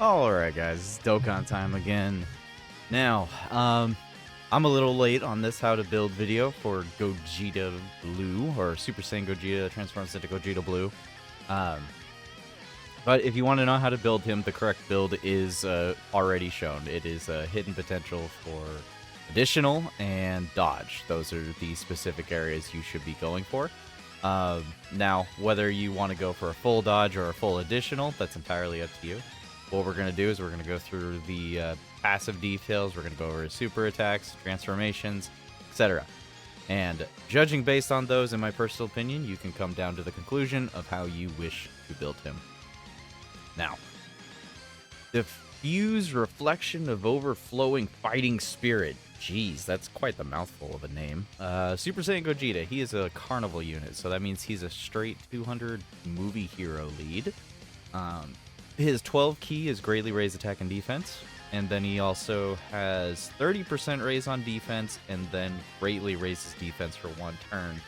Alright guys, it's Dokkan time again. Now, I'm a little late on this how to build video for Gogeta Blue, or Super Saiyan Gogeta transforms into Gogeta Blue. Um, but if you want to know how to build him, the correct build is already shown. It is hidden potential for additional and dodge. Those are the specific areas you should be going for. Now, whether you want to go for a full dodge or a full additional, that's entirely up to you. What we're going to do is we're going to go through the passive details. We're going to go over his super attacks, transformations, etc. And judging based on those, in my personal opinion, you can come down to the conclusion of how you wish to build him. Now, diffuse reflection of overflowing fighting spirit. Jeez, that's quite the mouthful of a name. Super Saiyan Gogeta, he is a Carnival unit, so that means he's a straight 200 movie hero lead. His 12 key is greatly raise attack and defense, and then he also has 30% raise on defense, and then greatly raises defense for one turn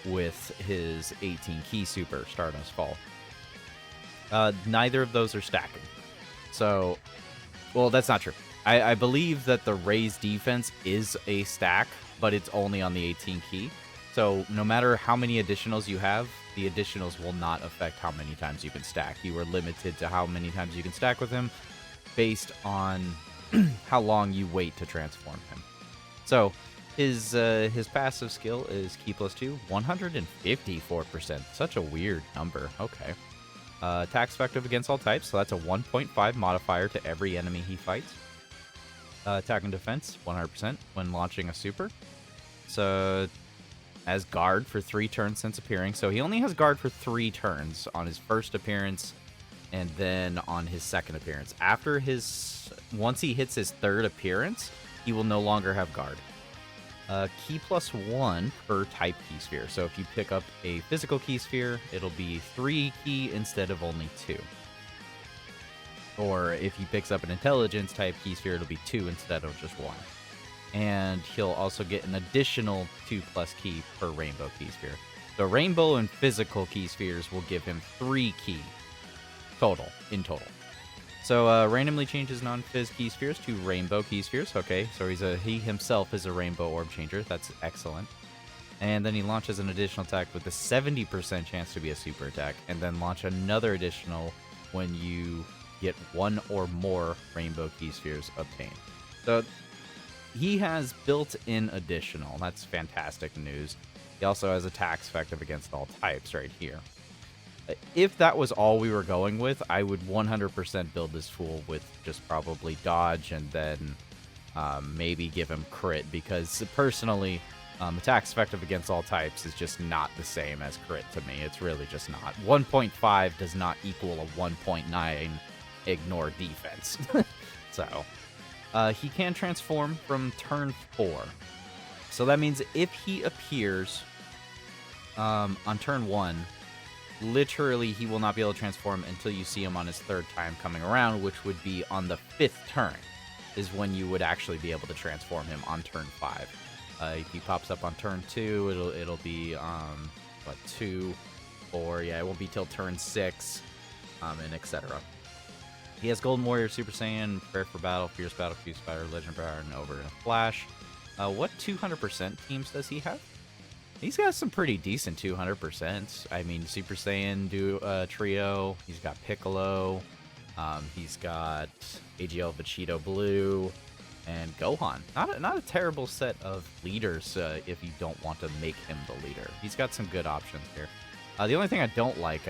with his 18 key super, Stardust Fall. Neither of those are stacking. So, well, that's not true. I believe that the raise defense is a stack, but it's only on the 18 key. So no matter how many additionals you have, the additionals will not affect how many times you can stack. You are limited to how many times you can stack with him based on how long you wait to transform him. So his passive skill is Key plus 2, 154%. Such a weird number. Okay. Attacks effective against all types, so that's a 1.5 modifier to every enemy he fights. Attack and defense, 100% when launching a super. So has guard for 3 turns since appearing. So he only has guard for 3 turns on his first appearance and then on his second appearance. Once he hits his third appearance, he will no longer have guard. Key plus 1 per type key sphere. So if you pick up a physical key sphere, it'll be 3 key instead of only 2. Or if he picks up an intelligence type key sphere, it'll be 2 instead of just 1. And he'll also get an additional 2+ key per rainbow key sphere. The rainbow and physical key spheres will give him 3 key in total. So randomly changes non-phys key spheres to rainbow key spheres. Okay, so he himself is a rainbow orb changer. That's excellent. And then he launches an additional attack with a 70% chance to be a super attack, and then launch another additional when you get 1 or more rainbow key spheres obtained. So he has built-in additional. That's fantastic news. He also has attacks effective against all types right here. If that was all we were going with, I would 100% build this fool with just probably dodge and then maybe give him crit, because personally, attacks effective against all types is just not the same as crit to me. It's really just not. 1.5 does not equal a 1.9 ignore defense. So he can transform from turn 4. So that means if he appears on turn 1, literally he will not be able to transform until you see him on his 3rd time coming around, which would be on the 5th turn is when you would actually be able to transform him on turn 5. If he pops up on turn 2, it'll be 2, 4, yeah, it won't be till turn 6, and etc. He has Golden Warrior, Super Saiyan, Prepare for Battle, Fierce Battle, Fuse Fighter, Legend Power, and Over in a Flash. What 200% teams does he have? He's got some pretty decent 200%. I mean, Super Saiyan trio. He's got Piccolo. He's got AGL Vegeta Blue and Gohan. Not a terrible set of leaders if you don't want to make him the leader. He's got some good options here. The only thing I don't like,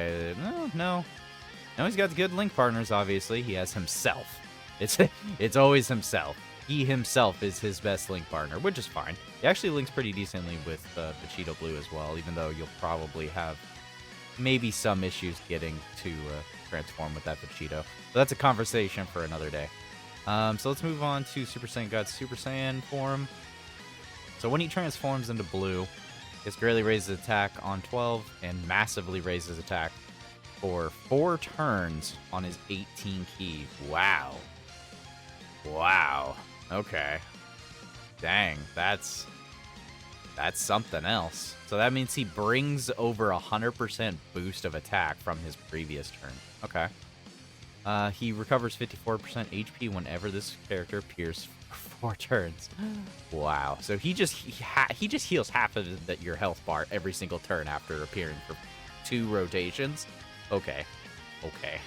no, he's got good link partners. Obviously, he has himself. It's always himself. He himself is his best link partner, which is fine. He actually links pretty decently with Vegeta Blue as well, even though you'll probably have maybe some issues getting to transform with that Vegeta. But that's a conversation for another day. So let's move on to Super Saiyan God's Super Saiyan form. So when he transforms into Blue, he greatly raises attack on 12 and massively raises attack for 4 turns on his 18 key. Wow. Okay. Dang, that's something else. So that means he brings over 100% boost of attack from his previous turn. Okay. He recovers 54% HP whenever this character appears for 4 turns. Wow. So he just heals half of your health bar every single turn after appearing for 2 rotations. Okay. Okay.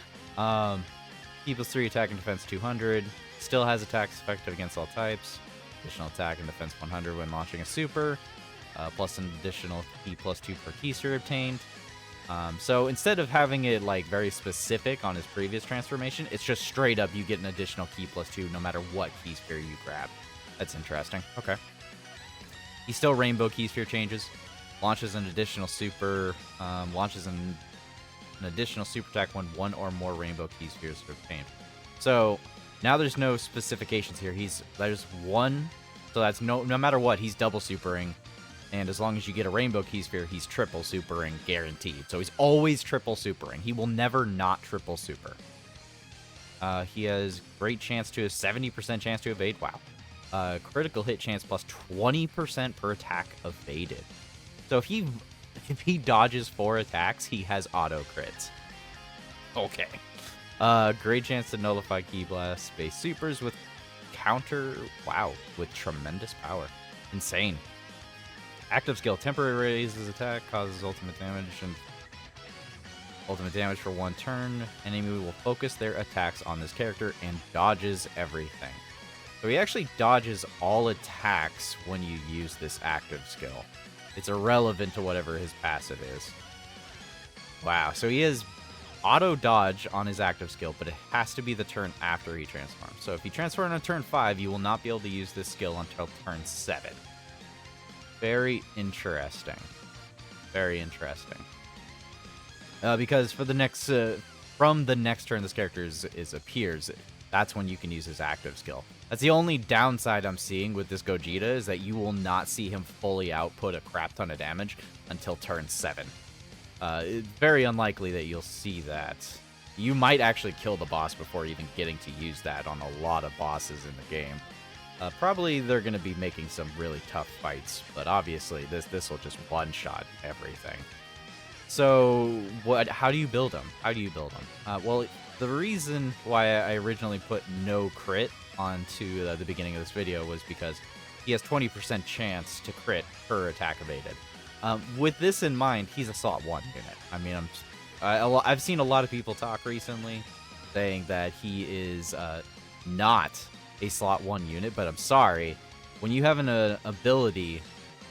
Equals 3 attack and defense 200. Still has attacks effective against all types. Additional attack and defense 100 when launching a super. Plus an additional key plus 2 per key sphere obtained. So instead of having it like very specific on his previous transformation, it's just straight up you get an additional key plus 2 no matter what key sphere you grab. That's interesting. Okay. He still rainbow key sphere changes. Launches an additional super. Launches an additional super attack when 1 or more rainbow key spheres are obtained. So now there's no specifications here. There's 1, so that's no matter what, he's double supering. And as long as you get a rainbow key sphere, he's triple supering guaranteed. So he's always triple supering. He will never not triple super. He has great chance to a 70% chance to evade. Wow. Critical hit chance plus 20% per attack evaded. So if he dodges 4 attacks, he has auto crits. Okay. Great chance to nullify Ki Blast space supers with counter. Wow, with tremendous power. Insane. Active skill, temporary raises attack, causes ultimate damage, and ultimate damage for 1 turn. Enemy will focus their attacks on this character and dodges everything. So he actually dodges all attacks when you use this active skill. It's irrelevant to whatever his passive is. Wow, so he has auto dodge on his active skill, but it has to be the turn after he transforms. So if he transforms on turn 5, you will not be able to use this skill until turn 7. Very interesting. Very interesting. Because for the next, from the next turn this character appears, that's when you can use his active skill. That's the only downside I'm seeing with this Gogeta, is that you will not see him fully output a crap ton of damage until turn 7. It's very unlikely that you'll see that. You might actually kill the boss before even getting to use that on a lot of bosses in the game. Probably they're going to be making some really tough fights, but obviously this will just one-shot everything. So how do you build him? Well, the reason why I originally put no crit onto the beginning of this video was because he has 20% chance to crit per attack evaded. With this in mind, he's a slot 1 unit. I mean, I've seen a lot of people talk recently saying that he is not a slot 1 unit, but I'm sorry, when you have an ability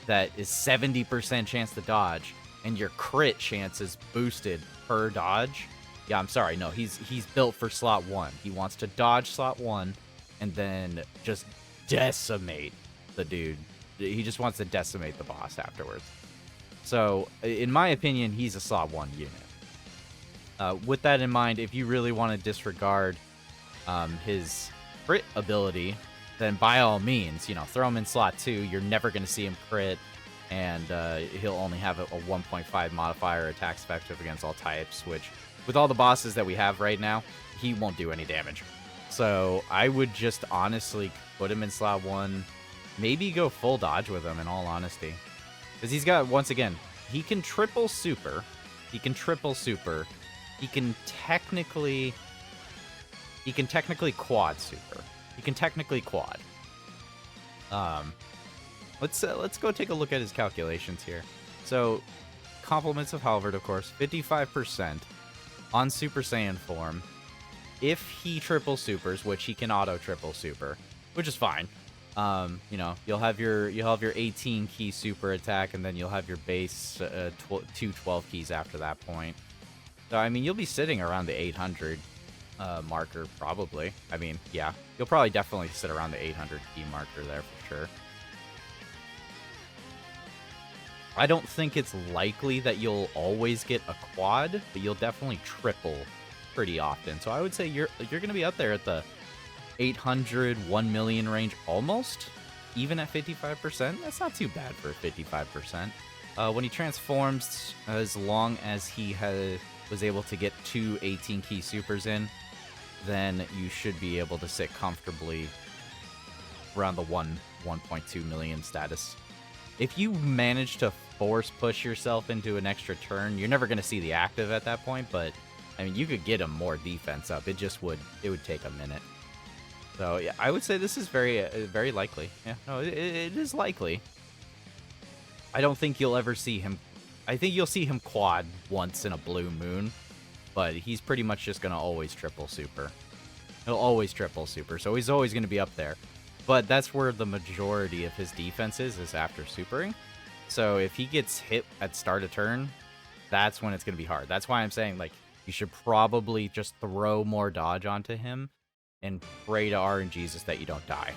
that is 70% chance to dodge and your crit chance is boosted per dodge, yeah, I'm sorry, no, he's built for slot 1. He wants to dodge slot 1 and then just decimate the dude. He just wants to decimate the boss afterwards. So in my opinion, he's a slot 1 unit. With that in mind, if you really want to disregard his crit ability, then by all means, throw him in slot 2. You're never going to see him crit, and he'll only have a 1.5 modifier attacks effective against all types, which, with all the bosses that we have right now, he won't do any damage. So I would just honestly put him in slot 1, maybe go full dodge with him, in all honesty. Because he's got, once again, he can triple super, he can technically quad super. He can technically quad. Let's go take a look at his calculations here. So, compliments of Halvard, of course, 55% on Super Saiyan form. If he triple supers, which he can auto triple super, which is fine. You'll have your 18 key super attack, and then you'll have your base 2 12 keys after that point. So I mean, you'll be sitting around the 800 marker probably. I mean, yeah, you'll probably definitely sit around the 800 key marker there for sure. I don't think it's likely that you'll always get a quad, but you'll definitely triple pretty often. So I would say you're going to be up there at the 800, 1 million range almost, even at 55%. That's not too bad for 55%. When he transforms, as long as he was able to get 2 18 key supers in, then you should be able to sit comfortably around the 1.2 million status. If you manage to force push yourself into an extra turn, you're never going to see the active at that point, but I mean, you could get him more defense up. It would take a minute. So yeah, I would say this is very likely. Yeah, no, it is likely. I don't think you'll ever see him. I think you'll see him quad once in a blue moon, but he's pretty much just gonna always triple super. He'll always triple super, so he's always gonna be up there. But that's where the majority of his defense is after supering. So if he gets hit at start of turn, that's when it's gonna be hard. That's why I'm saying, like, you should probably just throw more dodge onto him and pray to RNGesus that you don't die.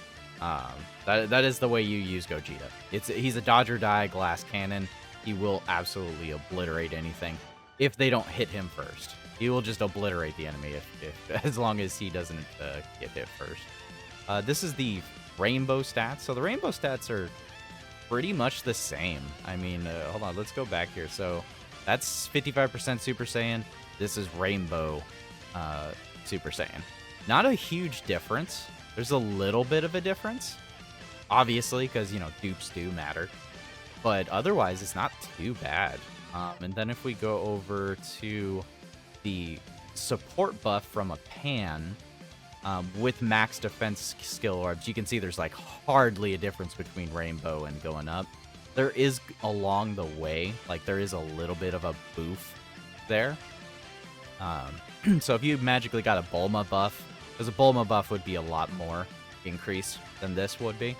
That is the way you use Gogeta. He's a dodge or die glass cannon. He will absolutely obliterate anything if they don't hit him first. He will just obliterate the enemy as long as he doesn't get hit first. This is the rainbow stats. So the rainbow stats are pretty much the same. I mean, hold on, let's go back here. So that's 55% Super Saiyan. This is rainbow Super Saiyan. Not a huge difference. There's a little bit of a difference, obviously, because, you know, dupes do matter. But otherwise, it's not too bad. And then if we go over to the support buff from a Pan with max defense skill orbs, you can see there's like hardly a difference between rainbow and going up. There is along the way, like there is a little bit of a boof there. So if you magically got a Bulma buff, because a Bulma buff would be a lot more increase than this would be.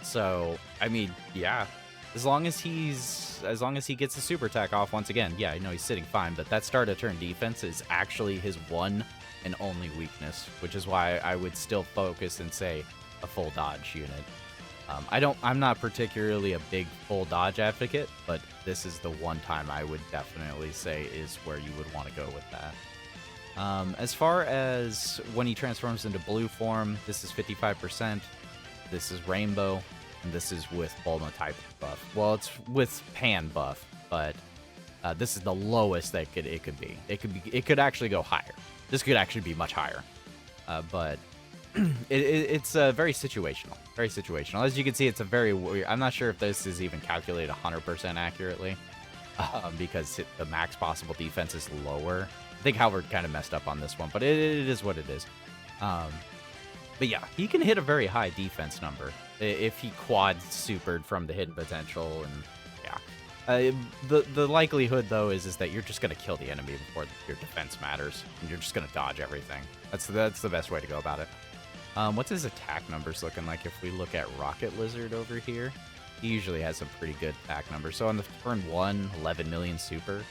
So, I mean, yeah. As long as he gets the super attack off once again, yeah, I know he's sitting fine, but that start of turn defense is actually his one and only weakness, which is why I would still focus and say a full dodge unit. I'm not particularly a big full dodge advocate, but this is the one time I would definitely say is where you would want to go with that. As far as when he transforms into blue form, this is 55%, this is rainbow, and this is with Bulma type buff. Well, it's with Pan buff, but this is the lowest that it could be. It could actually go higher. This could actually be much higher, but it's very situational. Very situational. As you can see, it's a very weird. I'm not sure if this is even calculated 100% accurately, because the max possible defense is lower. I think Halvard kind of messed up on this one, but it is what it is. But yeah, he can hit a very high defense number if he quad supered from the hidden potential, and yeah. The likelihood though is that you're just gonna kill the enemy before your defense matters, and you're just gonna dodge everything. That's the best way to go about it. What's his attack numbers looking like? If we look at Rocket Lizard over here, he usually has some pretty good attack numbers. So on the turn 1, 11 million super.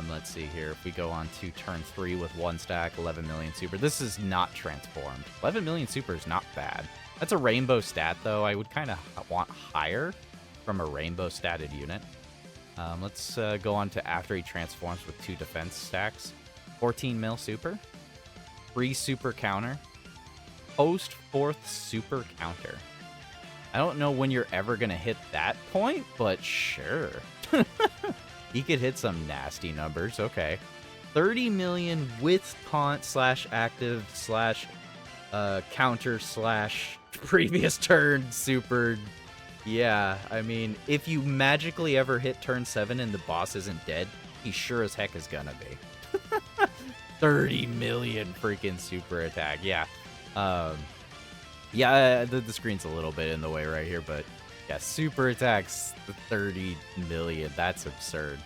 Let's see here. If we go on to turn 3 with 1 stack, 11 million super. This is not transformed. 11 million super is not bad. That's a rainbow stat, though. I would kind of want higher from a rainbow statted unit. Let's go on to after he transforms with 2 defense stacks. 14 mil super. Free super counter. Post 4th super counter. I don't know when you're ever going to hit that point, but sure. He could hit some nasty numbers. Okay. 30 million with taunt / active / counter / previous turn super. Yeah, I mean, if you magically ever hit turn 7 and the boss isn't dead, he sure as heck is gonna be. 30 million freaking super attack. Yeah. Yeah, the screen's a little bit in the way right here, but yeah, super attacks 30 million. That's absurd.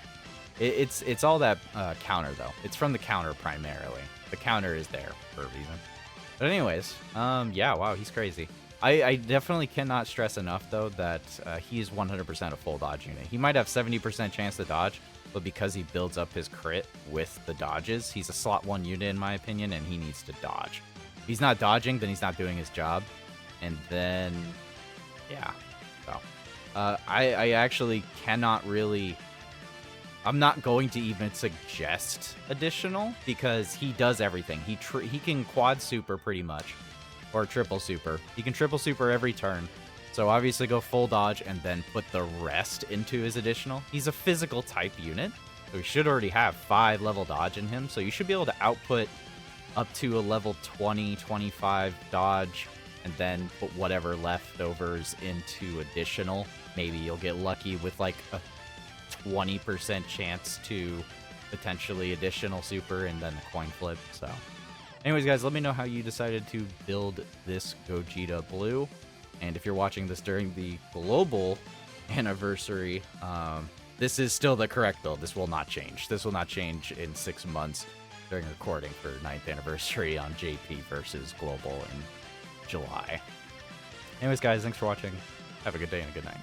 It's all that counter though. It's from the counter primarily. The counter is there for a reason. But anyways, yeah, wow, he's crazy. I definitely cannot stress enough though that he is 100% a full dodge unit. He might have 70% chance to dodge, but because he builds up his crit with the dodges, he's a slot 1 unit in my opinion, and he needs to dodge. If he's not dodging, then he's not doing his job. And then, yeah. So, I actually cannot really... I'm not going to even suggest additional, because he does everything. He can quad super pretty much, or triple super. He can triple super every turn. So obviously go full dodge and then put the rest into his additional. He's a physical type unit, so he should already have 5 level dodge in him. So you should be able to output up to a level 20, 25 dodge, and then put whatever leftovers into additional. Maybe you'll get lucky with like a 20% chance to potentially additional super, and then a coin flip. So anyways, guys, let me know how you decided to build this Gogeta Blue. And if you're watching this during the global anniversary, this is still the correct build. This will not change. This will not change in 6 months during recording for 9th anniversary on JP versus global in July. Anyways, guys, thanks for watching. Have a good day and a good night.